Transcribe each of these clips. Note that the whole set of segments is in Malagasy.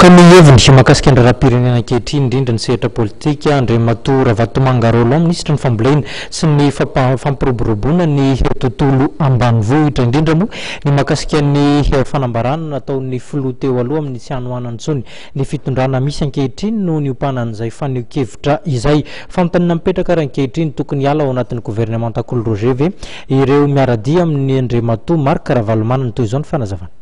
Miaraka amin'ny heviny mahakasika ny rahapirenena ankehitriny indrindra ny sehatra politika Andriamatoa Ravatomangarolo minisitra ny fambolena sy ny fampiroboroboana ny tontolo ambanivohitra indrindra moa ny mahakasika ny fanambarana nataon'ny filoha teo aloha amin'ny tsy hanohanany intsony ny fitondrana misy ankehitriny no niompanan' izay faneho-kevitra izay fanontaniana mipetraka raha ankehitriny tokony hiala ao anatin'ny gouvernement Akolo Roger ve ireo miaradia amin'ny Andriamatoa Marc Ravalomanana toy izao ny fanazavana.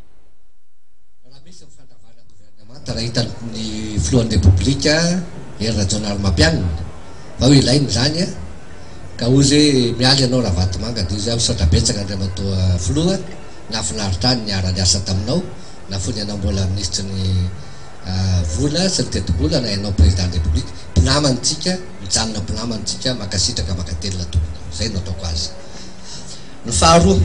Raha hitan'ny filohan'ny repoblika Rajonary Mapianina fa hoe ilainy zany ka ozy miala ianao Ravatomanga dia izy misaotra betsaka Andriamatoa filoha nafinaritra ny niara niasa taminao na fony ianao mbola ministry ny vola sy ny teti-bola na ianao président de république mpinamantsika mijanona mpinamantsika makasitraka makatelina tompona zay no ataoko azy. Ny faharoa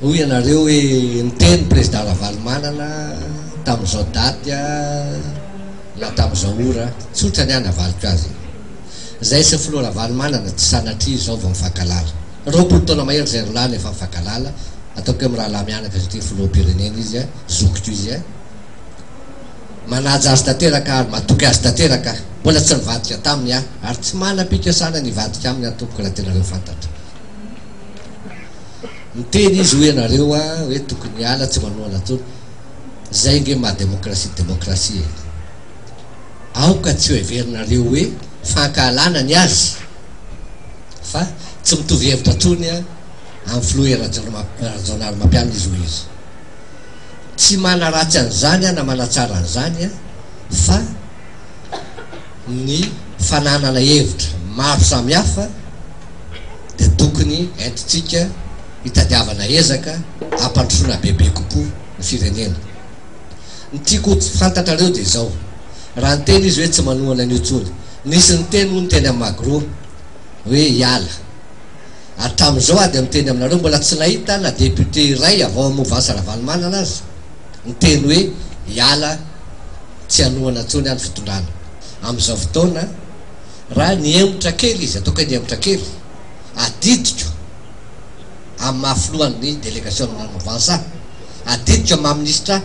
hoy ianareo hoe niteny président Ravalomanana tamin'izao daty na tamin'izao ora tsotra niany avaliko azy zay sy filoha Ravalomanana tsy sanatria zao vao mifankalala roapolo taona mahery zay rolany efa mifankalala ataoko amin'ny raha lahy mianaka izy ty filoham-pirenena izy zokiko izy manaja azy tanteraka ary matoky azy tanteraka mbola tsy nivadika taminy ary tsy manam-pikasana nivadika aminy atompoko raha tena reo fantatra miteny izy hoe ianareo hoe tokony hiala tsy manohana tsony zay nge mahademokrasia aoka tsy ho heverinareo hoe fankahalana ny azy fa tsy mitovy hevitra tsony amin'ny filoha Rajonary Mapianina izy ho izy tsy manaratsy an'izany na manatsara an'izany fa ny fananana hevitra maro samihafa dia tokony entitsika hitadiavana ezaka hampandrosoana bebe kokoa ny firenena. Ny tiako fantatrareo dia izao raha nyteny izy hoe tsy manohana an'io tsony nisy nyteny ho nyteny amin'ny magro hoe hiala ary tamin'izao dia miteny aminareo mbola tsy nahita na député iray avao Mouvance Ravalomanana azy niteny hoe hiala tsy hanohana tsony any fitondrana amin'izao fotoana raha niemotra kely izy ataoko hoe niemotra kely adidiko amin'ny mahafilohan'ny délégation na Mouvance adidiko amin'ny maha-ministra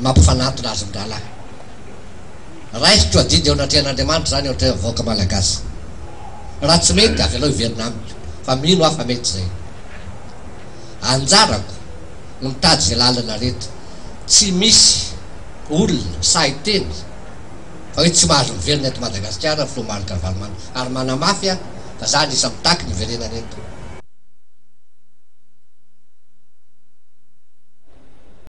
mampifanatona azy amin'ny rahalahy raisitro adidy ao anatrihan'Andriamanitra zany ohatra vahoaka malagasy raha tsy mety avy alao hiverina amiko fa mino afa mety zay anjarako mitady zay lalana rehetra tsy misy olona sahiteny fa hoe tsy mahazo miverina eto Madagasikara filoha Marc Ravalomanana ary manamafy fa zany isa mitaky ny verenana eto